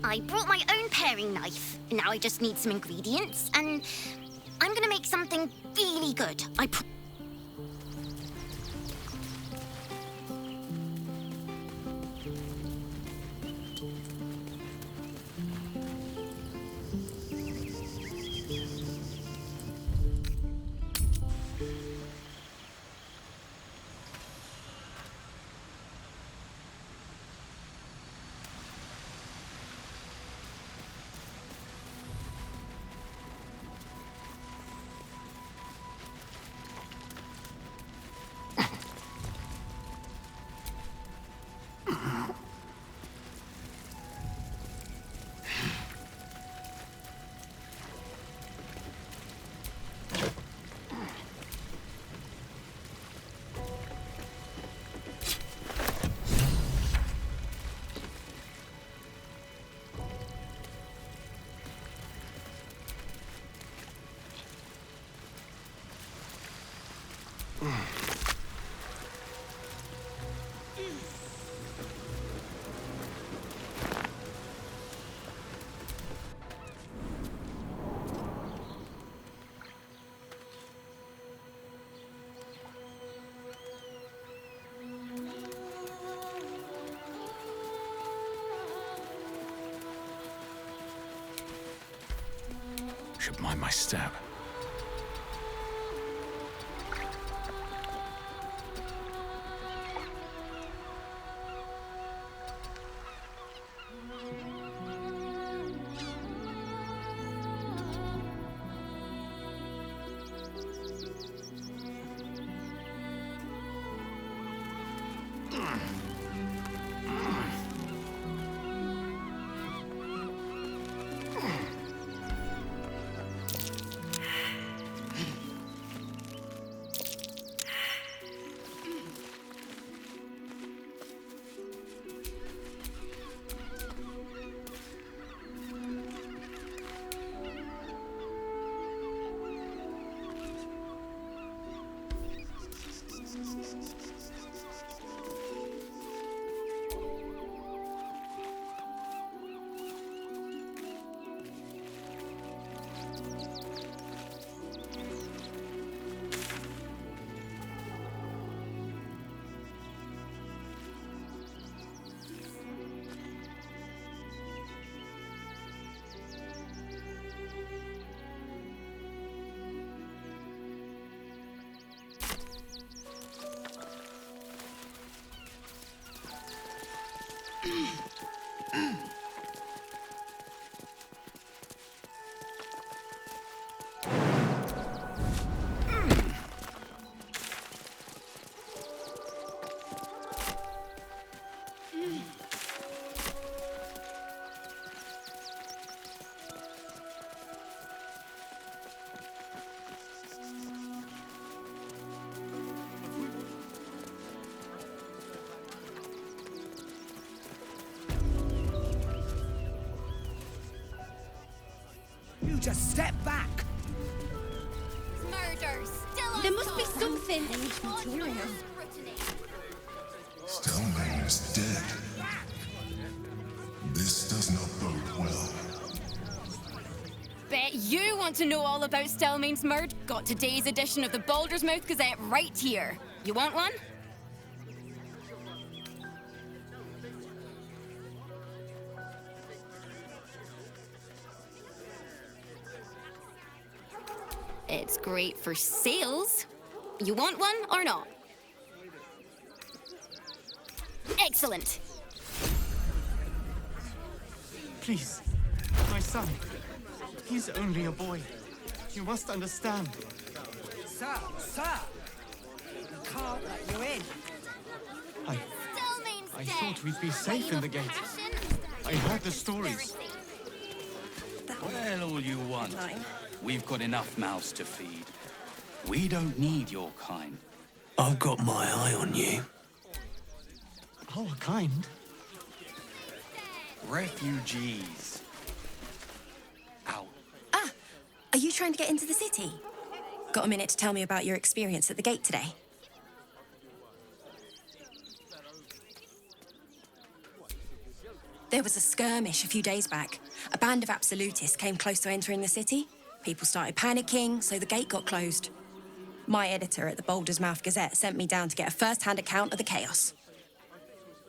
I brought my own paring knife. Now I just need some ingredients, and I'm gonna make something really good. Should mind my step. Just step back. Murder still. There must be something. Stillman is dead. This does not bode well. Bet you want to know all about Stillman's murder. Got today's edition of the Baldur's Mouth Gazette right here. You want one? It's great for sales. You want one or not? Excellent. Please, my son. He's only a boy. You must understand. Sir, we can't let you in. I thought we'd be safe in the gate. I heard the stories. Well, all you want. We've got enough mouths to feed. We don't need your kind. I've got my eye on you. Our kind? Refugees. Out. Ah, are you trying to get into the city? Got a minute to tell me about your experience at the gate today? There was a skirmish a few days back. A band of absolutists came close to entering the city. People started panicking, so the gate got closed. My editor at the Baldur's Mouth Gazette sent me down to get a first-hand account of the chaos.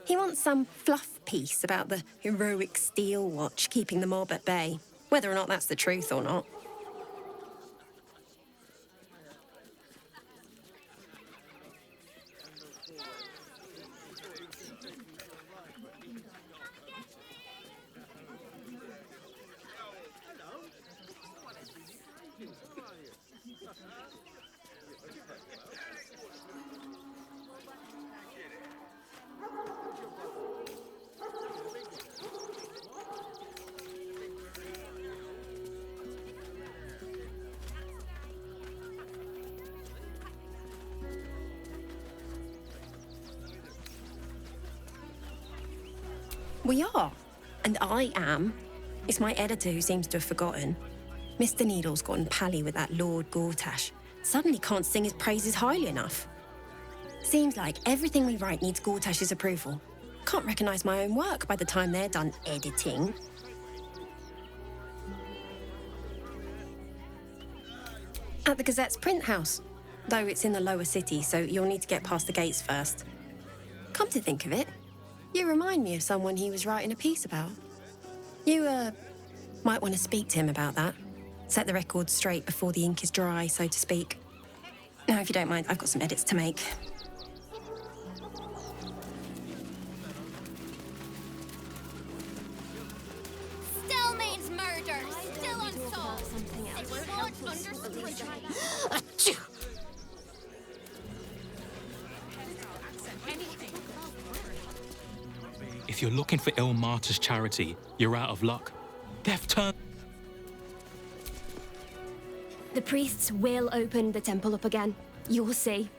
He wants some fluff piece about the heroic steel watch keeping the mob at bay, whether or not that's the truth or not. We are. And I am. It's my editor who seems to have forgotten. Mr. Needle's gotten pally with that Lord Gortash. Suddenly can't sing his praises highly enough. Seems like everything we write needs Gortash's approval. Can't recognise my own work by the time they're done editing. At the Gazette's print house. Though it's in the lower city, so you'll need to get past the gates first. Come to think of it, you remind me of someone he was writing a piece about. You, might want to speak to him about that. Set the record straight before the ink is dry, so to speak. Now, if you don't mind, I've got some edits to make. Stelmane's murder, still unsolved. It's lodged under scrutiny. If you're looking for Ilmater's charity, you're out of luck. They've turned... The priests will open the temple up again. You'll see.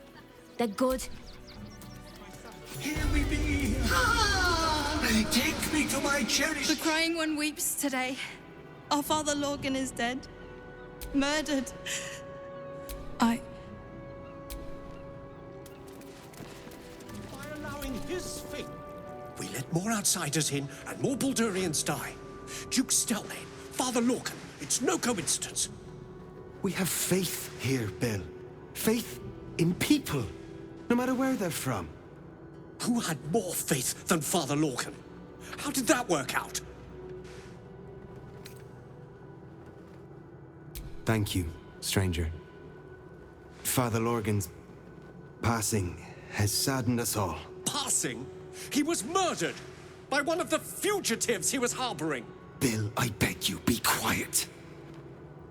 They're good. Here we be. Ah, take me to my cherished... The crying one weeps today. Our father Lorgan is dead. Murdered. By allowing his fate, we let more outsiders in and more Baldurians die. Duke Stelmane, Father Lorcan, it's no coincidence. We have faith here, Bill. Faith in people, no matter where they're from. Who had more faith than Father Lorcan? How did that work out? Thank you, stranger. Father Lorgan's passing has saddened us all. Passing? He was murdered by one of the fugitives he was harboring. Bill, I beg you, be quiet.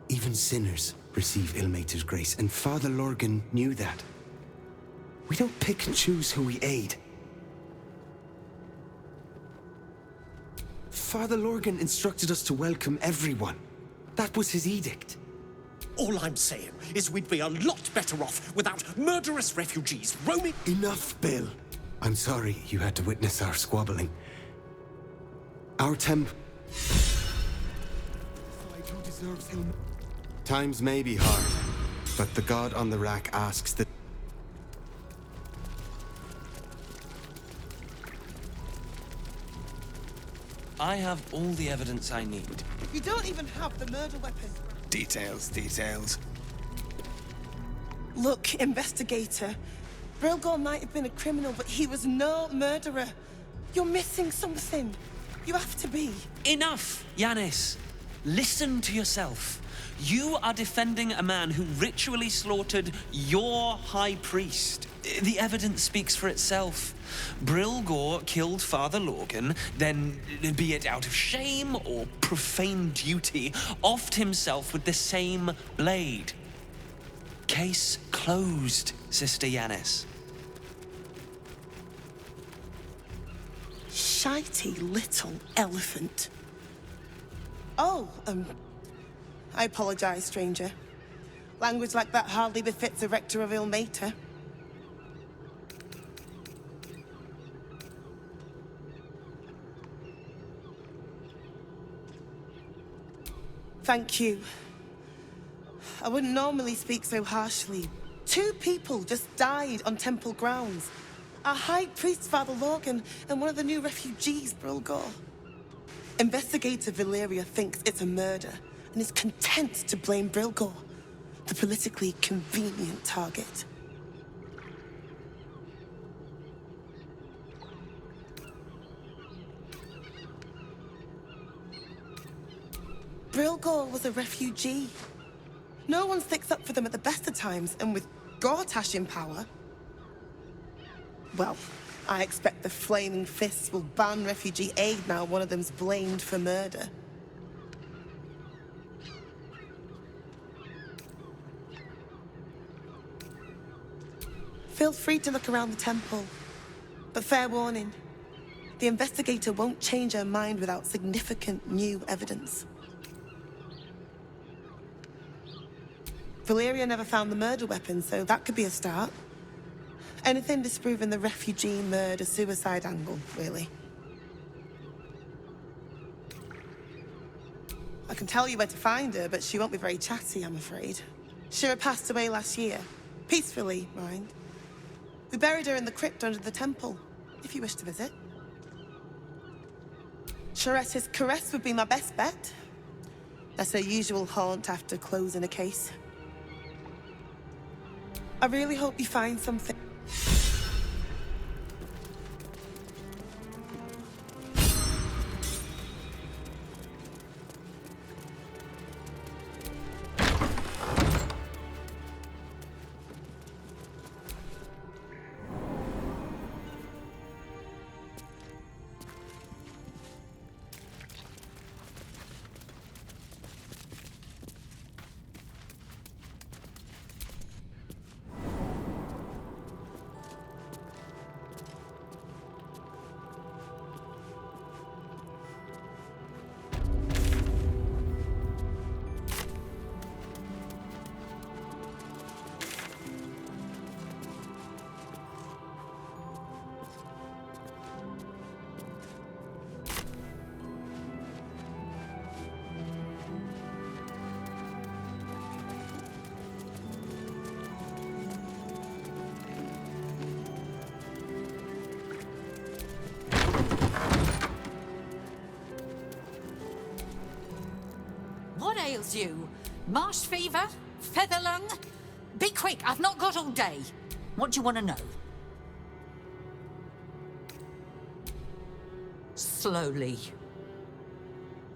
Even sinners receive Ilmater's grace, and Father Lorgan knew that. We don't pick and choose who we aid. Father Lorgan instructed us to welcome everyone. That was his edict. All I'm saying is we'd be a lot better off without murderous refugees roaming... Enough, Bill. I'm sorry you had to witness our squabbling. Our Times may be hard, but the god on the rack asks that... I have all the evidence I need. You don't even have the murder weapon. Details. Look, investigator. Brilgor might have been a criminal, but he was no murderer. You're missing something. You have to be. Enough, Yanis. Listen to yourself. You are defending a man who ritually slaughtered your high priest. The evidence speaks for itself. Brilgor killed Father Lorgan, then, be it out of shame or profane duty, offed himself with the same blade. Case closed, Sister Yanis. Shitey little elephant. Oh, I apologize, stranger. Language like that hardly befits a rector of Ilmater. Thank you. I wouldn't normally speak so harshly. 2 people just died on temple grounds. Our high priest, Father Lorgan, and one of the new refugees, Brilgor. Investigator Valeria thinks it's a murder and is content to blame Brilgor, the politically convenient target. Brilgor was a refugee. No one sticks up for them at the best of times, and with Gortash in power... Well, I expect the Flaming Fists will ban refugee aid now one of them's blamed for murder. Feel free to look around the temple. But fair warning, the investigator won't change her mind without significant new evidence. Valeria never found the murder weapon, so that could be a start. Anything disproving the refugee murder-suicide angle, really. I can tell you where to find her, but she won't be very chatty, I'm afraid. Shira passed away last year. Peacefully, mind. We buried her in the crypt under the temple, if you wish to visit. Sharetta's caress would be my best bet. That's her usual haunt after closing a case. I really hope you find something. What ails you? Marsh fever? Feather lung? Be quick, I've not got all day. What do you want to know? Slowly.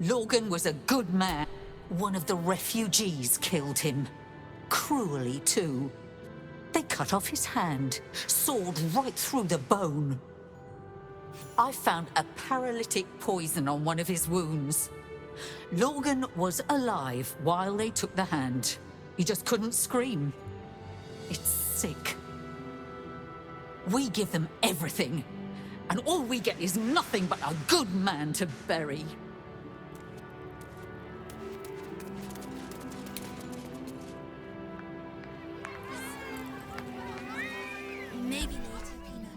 Lorgan was a good man. One of the refugees killed him. Cruelly, too. They cut off his hand, sawed right through the bone. I found a paralytic poison on one of his wounds. Lorgan was alive while they took the hand. He just couldn't scream. It's sick. We give them everything, and all we get is nothing but a good man to bury. Maybe later, Peanut.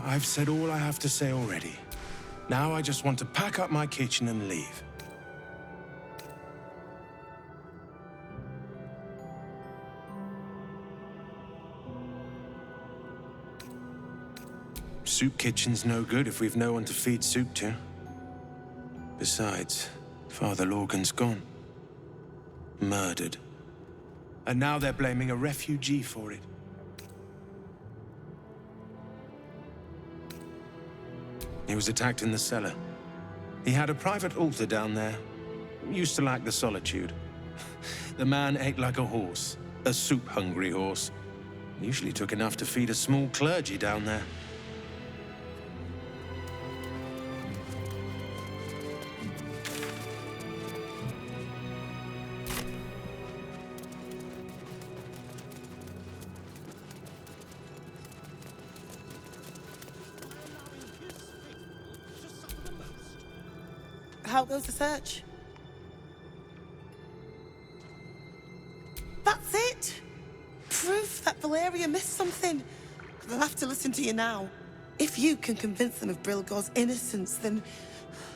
I've said all I have to say already. Now I just want to pack up my kitchen and leave. Soup kitchen's no good if we've no one to feed soup to. Besides, Father Lorgan's gone. Murdered. And now they're blaming a refugee for it. He was attacked in the cellar. He had a private altar down there. Used to like the solitude. The man ate like a horse. A soup-hungry horse. Usually took enough to feed a small clergy down there. How goes the search? That's it! Proof that Valeria missed something. They'll have to listen to you now. If you can convince them of Brilgor's innocence, then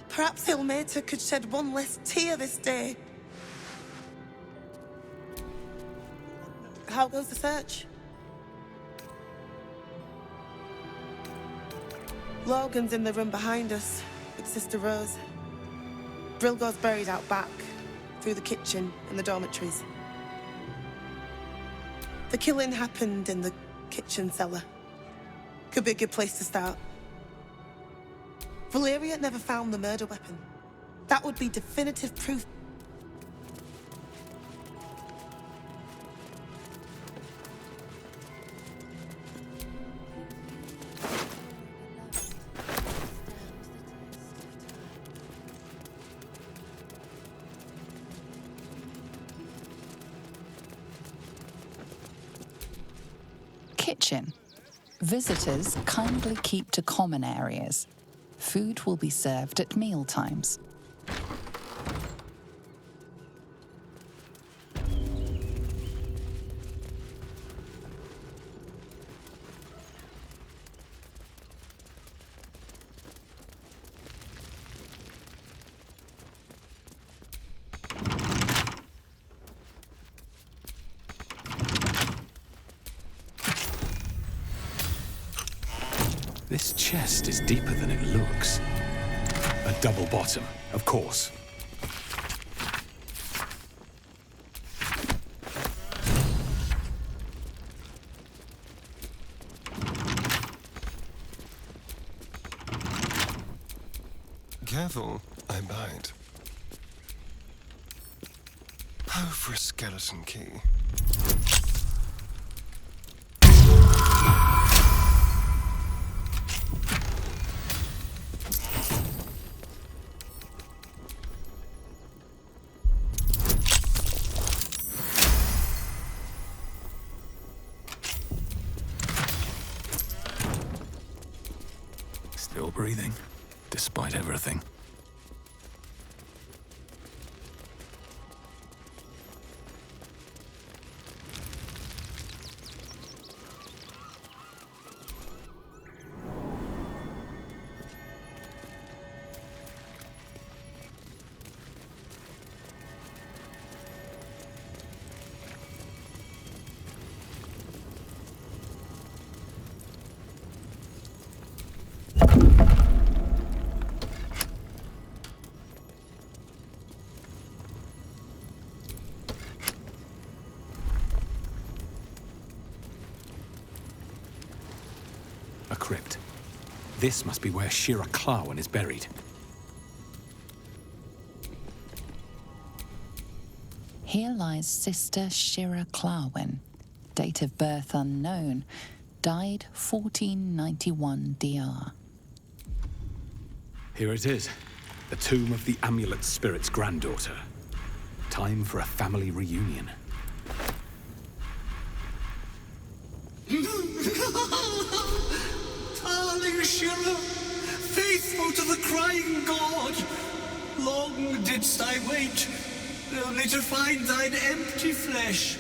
perhaps Ilmater could shed one less tear this day. How goes the search? Logan's in the room behind us with Sister Rose. Brilgor's buried out back, through the kitchen and the dormitories. The killing happened in the kitchen cellar. Could be a good place to start. Valeria never found the murder weapon. That would be definitive proof. Kitchen. Visitors kindly keep to common areas. Food will be served at meal times. This chest is deeper than it looks. A double bottom, of course. Careful, I bite. Oh, for a skeleton key. Still breathing, despite everything. A crypt. This must be where Shira Clawen is buried. Here lies Sister Shira Clawen. Date of birth unknown. Died 1491 DR. Here it is. The tomb of the Amulet Spirit's granddaughter. Time for a family reunion. Darling Shira, faithful to the crying god, long didst I wait, only to find thine empty flesh.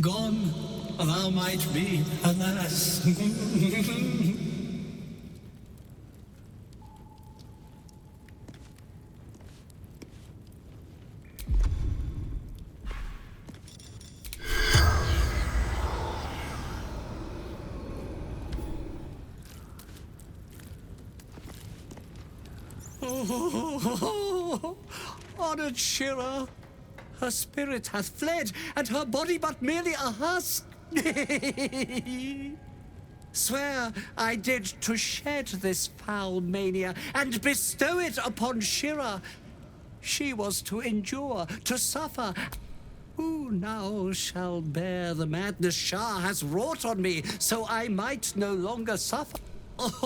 Gone thou might be, alas. Honored Shira, her spirit hath fled, and her body but merely a husk. Swear I did to shed this foul mania and bestow it upon Shira. She was to endure, to suffer. Who now shall bear the madness Shah has wrought on me, so I might no longer suffer? Oh,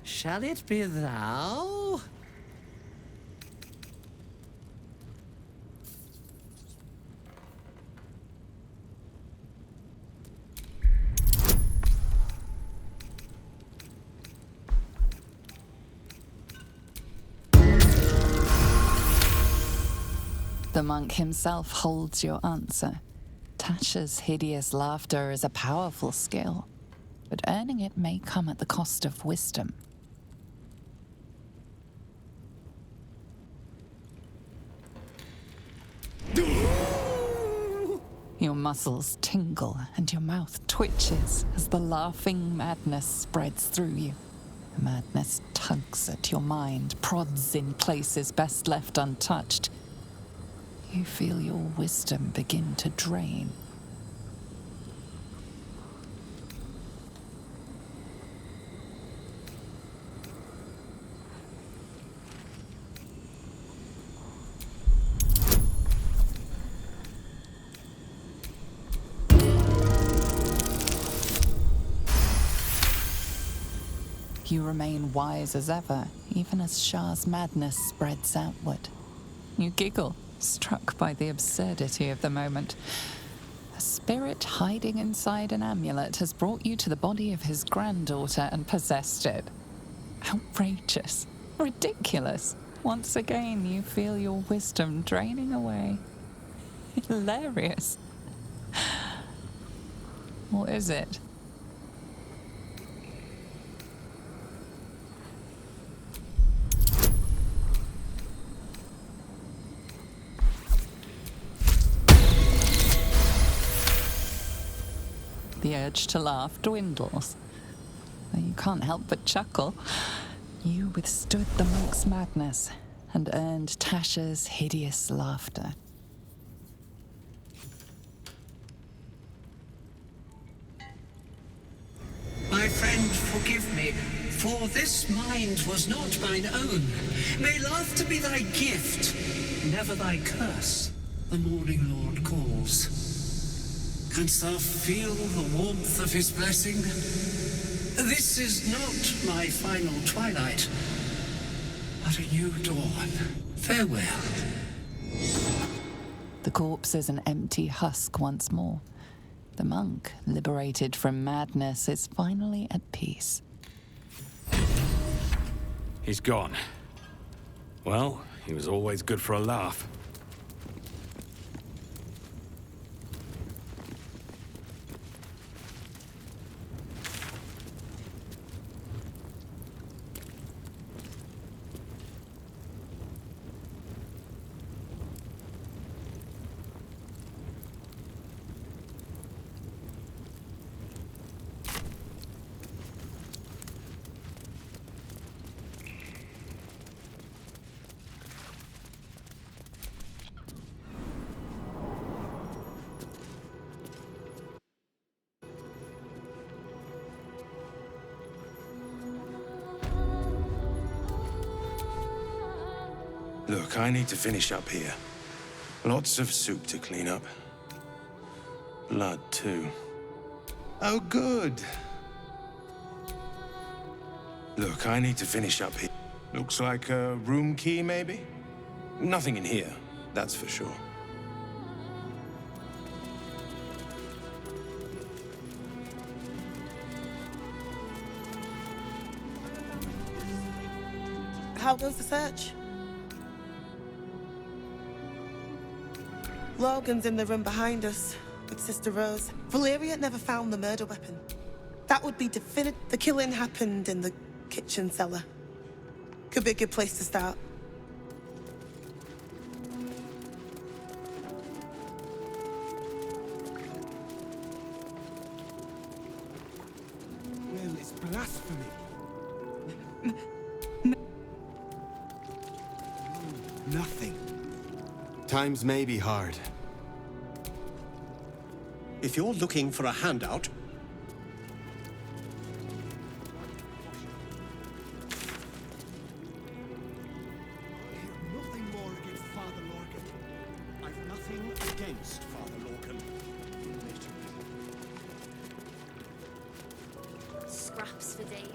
shall it be thou? The monk himself holds your answer. Tasha's hideous laughter is a powerful skill, but earning it may come at the cost of wisdom. Your muscles tingle and your mouth twitches as the laughing madness spreads through you. The madness tugs at your mind, prods in places best left untouched. You feel your wisdom begin to drain. You remain wise as ever, even as Shah's madness spreads outward. You giggle, struck by the absurdity of the moment. A spirit hiding inside an amulet has brought you to the body of his granddaughter and possessed it. Outrageous. Ridiculous. Once again, you feel your wisdom draining away. Hilarious. Or is it? The urge to laugh dwindles. Though you can't help but chuckle. You withstood the monk's madness and earned Tasha's hideous laughter. My friend, forgive me, for this mind was not mine own. May laughter be thy gift, never thy curse. The morning Lord calls. Canst thou feel the warmth of his blessing? This is not my final twilight, but a new dawn. Farewell. The corpse is an empty husk once more. The monk, liberated from madness, is finally at peace. He's gone. Well, he was always good for a laugh. Look, I need to finish up here. Lots of soup to clean up. Blood, too. Oh, good. Look, I need to finish up here. Looks like a room key, maybe? Nothing in here, that's for sure. How goes the search? Logan's in the room behind us, with Sister Rose. Valeria never found the murder weapon. That would be definite. The killing happened in the kitchen cellar. Could be a good place to start. Well, it's blasphemy. Nothing. Times may be hard. If you're looking for a handout, Nothing more against Father Lorcan. I've nothing against Father Lorcan. Scraps for Dave.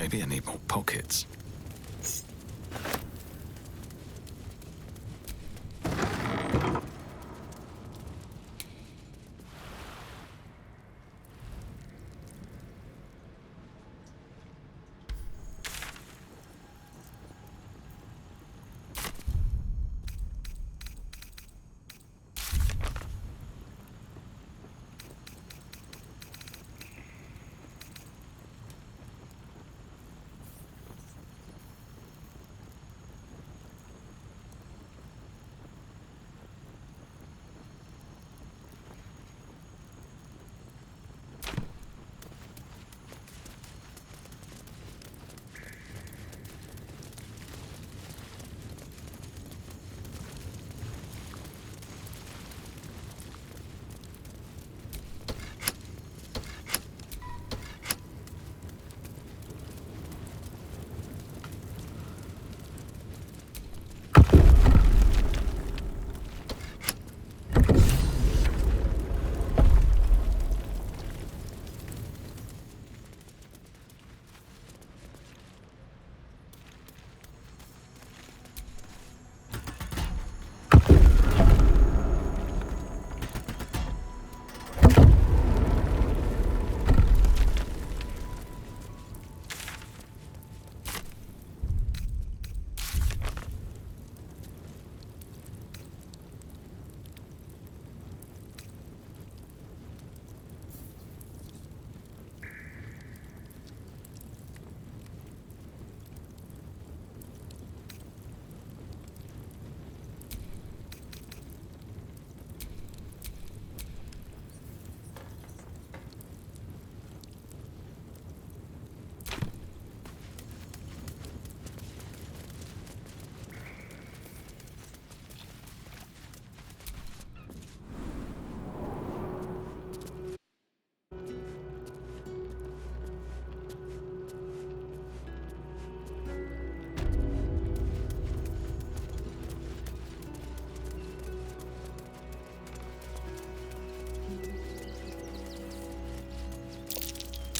Maybe I need more pockets.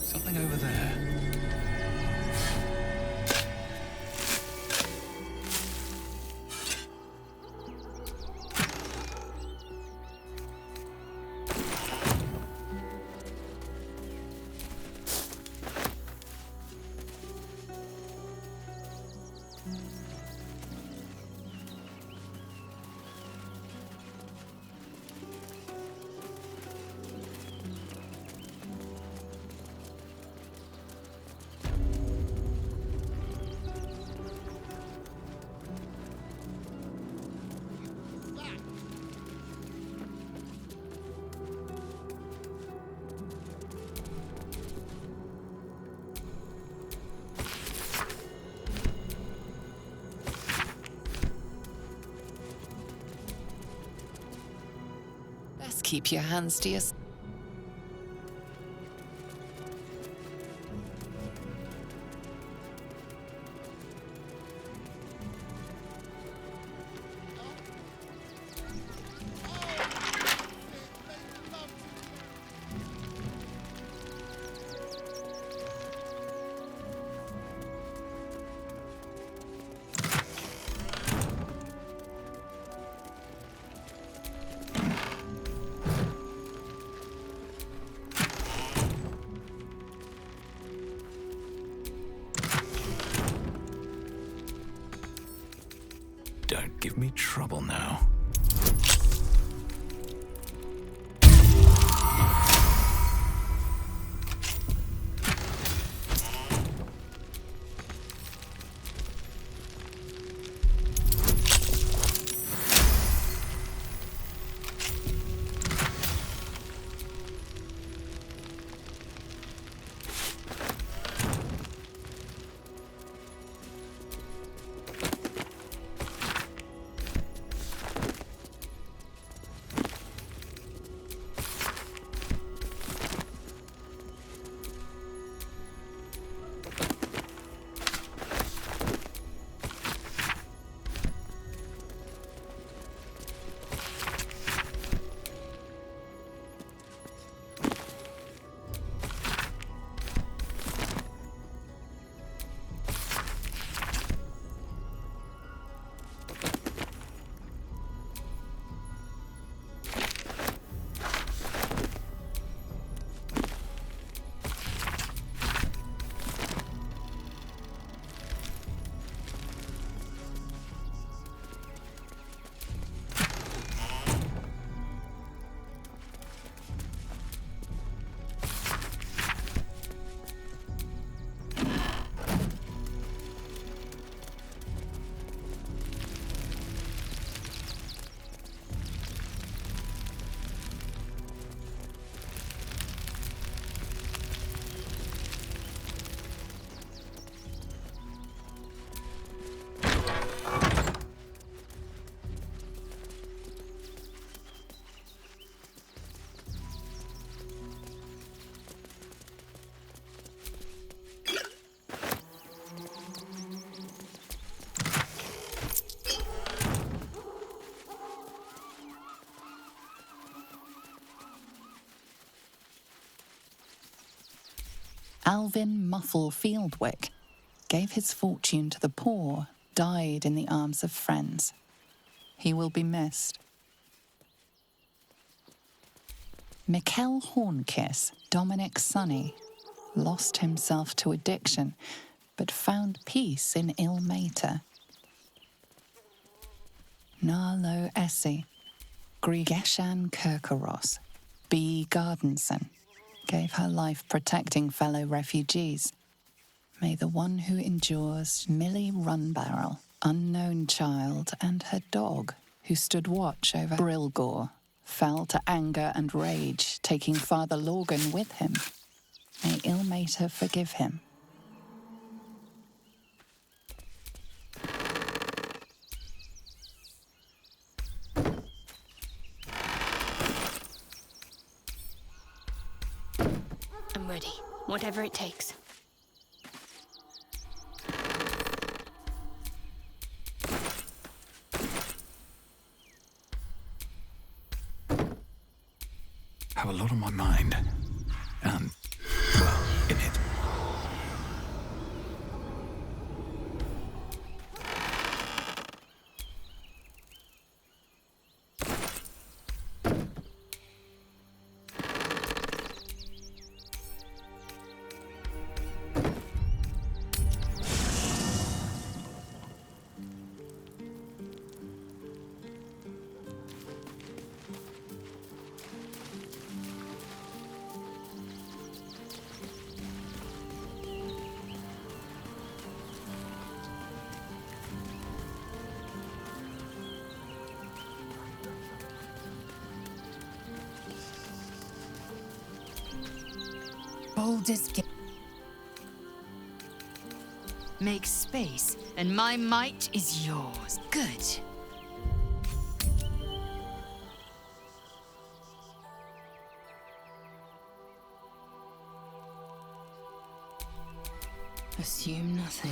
Something over there. Keep your hands to yourself. Don't give me trouble now. Alvin Muffle Fieldwick gave his fortune to the poor, died in the arms of friends. He will be missed. Mikkel Hornkiss, Dominic's sonny, lost himself to addiction, but found peace in Ilmater. Narlo Essie, Grigeshan Kirkaros, B. Gardenson, gave her life protecting fellow refugees. May the one who endures Millie Runbarrel, unknown child, and her dog, who stood watch over Brilgor, fell to anger and rage, taking Father Lorgan with him. May Ilmater forgive him. I'm ready, whatever it takes. Have a lot on my mind. Well, in it. Baldur's Gate. Make space, and my might is yours. Good. Assume nothing.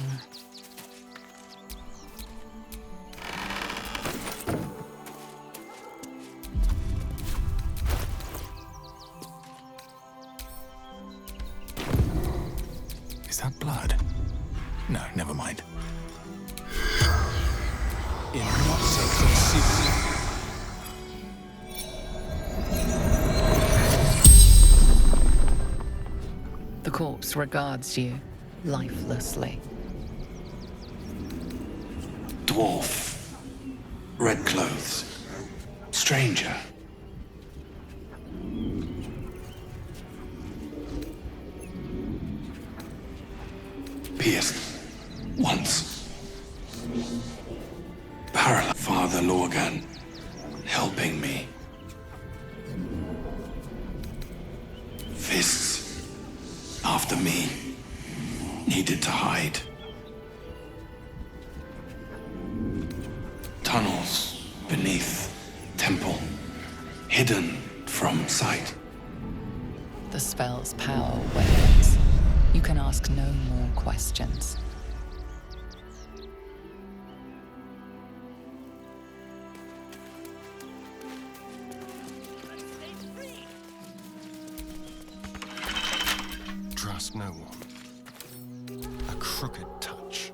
Is that blood? No, never mind. In not so conceited. The corpse regards you, lifelessly. Dwarf. Red clothes. Stranger. Pierced. Once. Paralyzed. Father Lorgan. Helping me. Fists. After me. Needed to hide. Tunnels beneath temple. Hidden from sight. The spell's power wanes. You can ask no more questions. Trust no one. A crooked touch.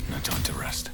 No time to rest.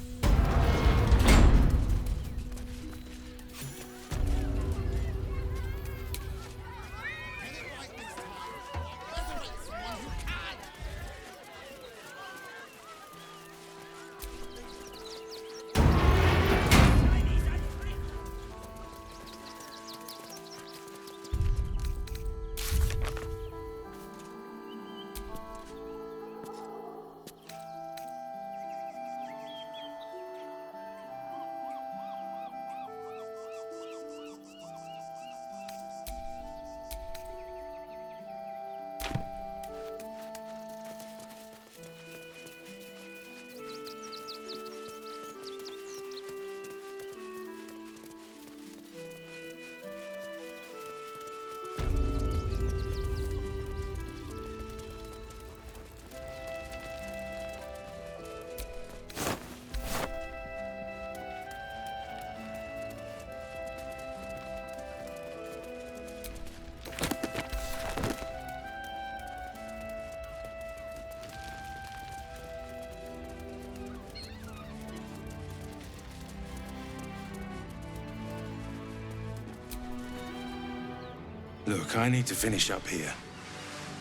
Look, I need to finish up here.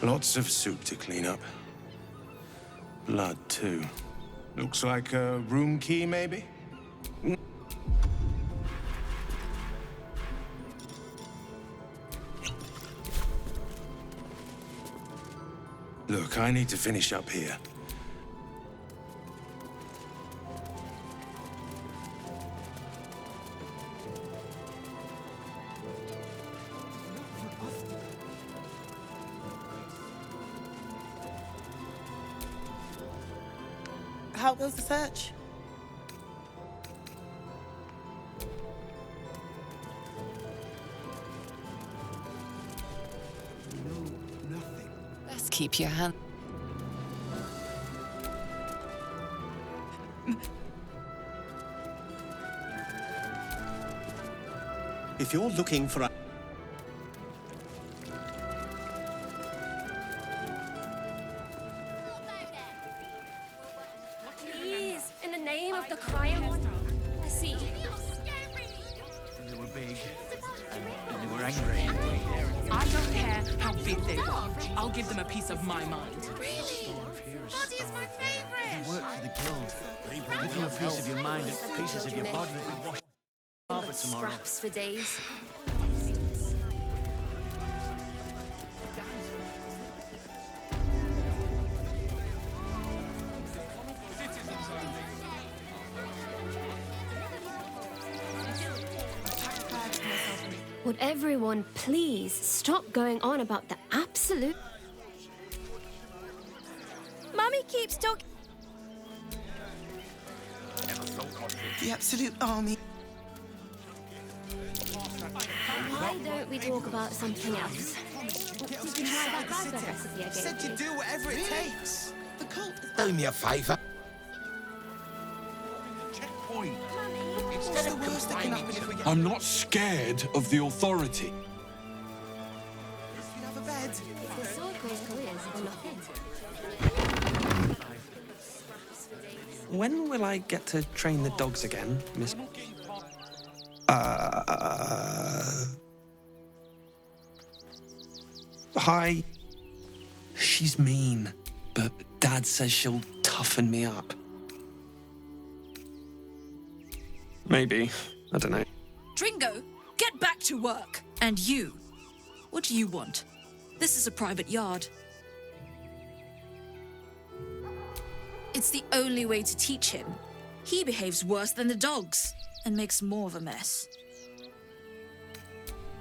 Lots of soup to clean up. Blood, too. Looks like a room key, maybe? Look, I need to finish up here. How goes the search? Let's keep your hand. If you're looking for a... Please, in the name of the crying one, see. They were big, and they were angry. I don't care how big they were. I'll give them a piece of my mind. Really? Body is my favorite. You work for the guild. Give you a piece of your mind and pieces of your body that we wash for tomorrow. Scraps for days. Would everyone please stop going on about the absolute... Mummy keeps talking. The absolute army. Why don't we talk about something else? Did you try that raspberry recipe I gave Said you? you'd do whatever it takes. The cult is... Do me a favour. Checkpoint. What's the worst that can happen if we get... I'm not scared of the authority. You have a bed. If the sword goes careers or nothing. When will I get to train the dogs again, Miss... Hi. She's mean, but Dad says she'll toughen me up. Maybe. I don't know. Dringo, get back to work. And you, what do you want? This is a private yard. It's the only way to teach him. He behaves worse than the dogs and makes more of a mess.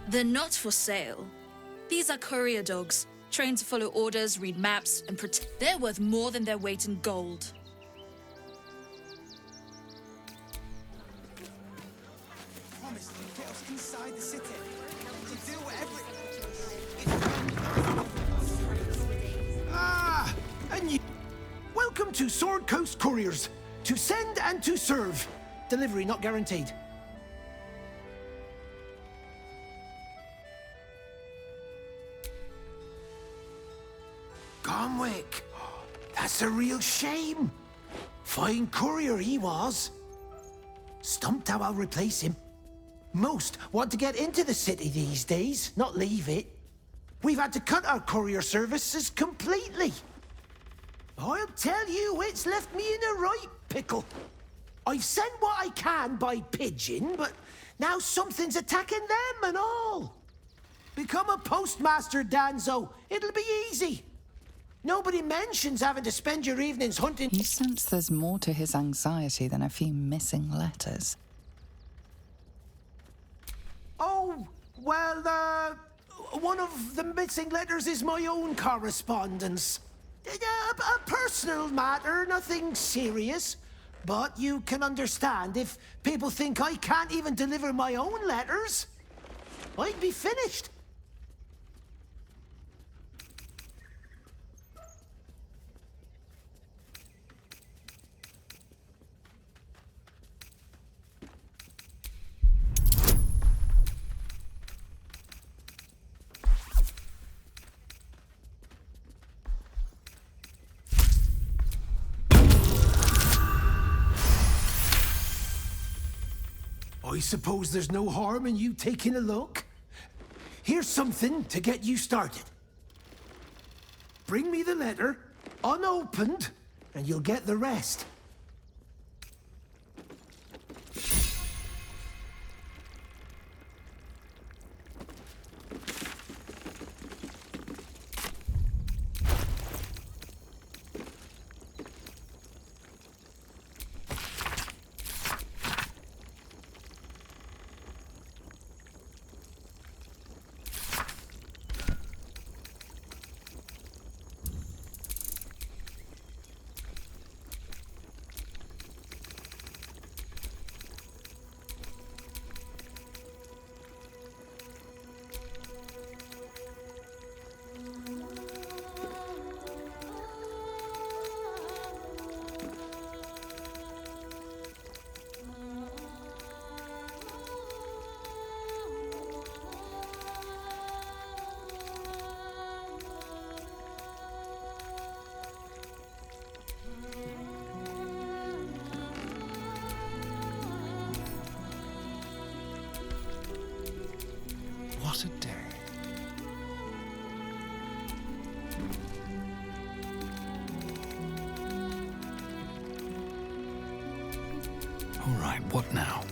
They're not for sale. These are courier dogs, trained to follow orders, read maps, and protect. They're worth more than their weight in gold. Promise to get us inside the city. To do whatever Ah, and you... Welcome to Sword Coast Couriers. To send and to serve. Delivery not guaranteed. Gomwick. That's a real shame. Fine courier he was. Stumped how I'll replace him. Most want to get into the city these days, not leave it. We've had to cut our courier services completely. I'll tell you, it's left me in a right pickle. I've sent what I can by pigeon, but now something's attacking them and all. Become a postmaster, Danzo. It'll be easy. Nobody mentions having to spend your evenings hunting. You sense there's more to his anxiety than a few missing letters. Oh, well, one of the missing letters is my own correspondence. A personal matter, nothing serious. But you can understand if people think I can't even deliver my own letters, I'd be finished. I suppose there's no harm in you taking a look. Here's something to get you started. Bring me the letter, unopened, and you'll get the rest. What a day. All right, what now?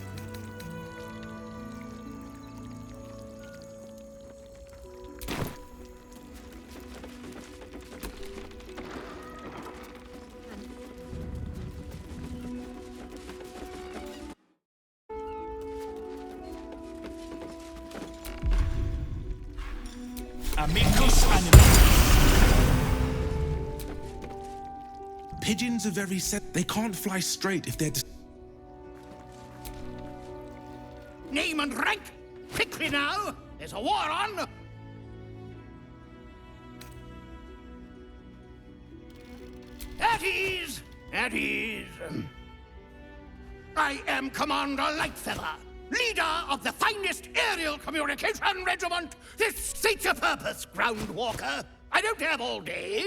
Amicus animatus. Pigeons are very set. They can't fly straight if they're... Name and rank! Quickly now! There's a war on! At ease! At ease! I am Commander Lightfeather, leader of the finest aerial communication regiment. This states your purpose, Groundwalker. I don't have all day.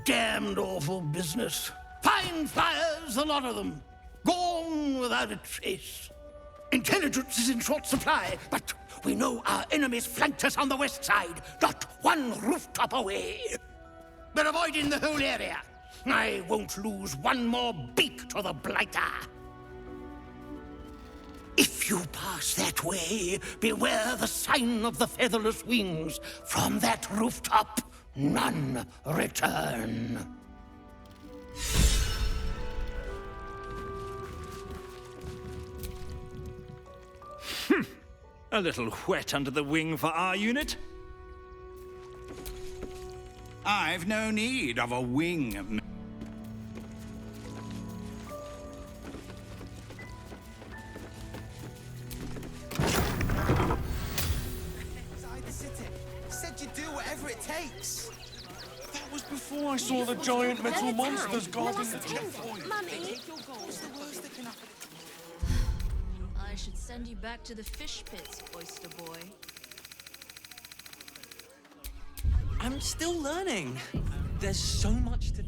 Damned awful business. Fine flyers, a lot of them. Gone without a trace. Intelligence is in short supply, but we know our enemies flanked us on the west side, not one rooftop away. We're avoiding the whole area. I won't lose one more beak to the blighter. If you pass that way, beware the sign of the featherless wings. From that rooftop, none return. A little wet under the wing for our unit. I've no need of a wing. Inside the city. Said you'd do whatever it takes. That was before I saw the giant metal monsters guarding the checkpoint. I should send you back to the fish pits, oyster boy. I'm still learning. There's so much to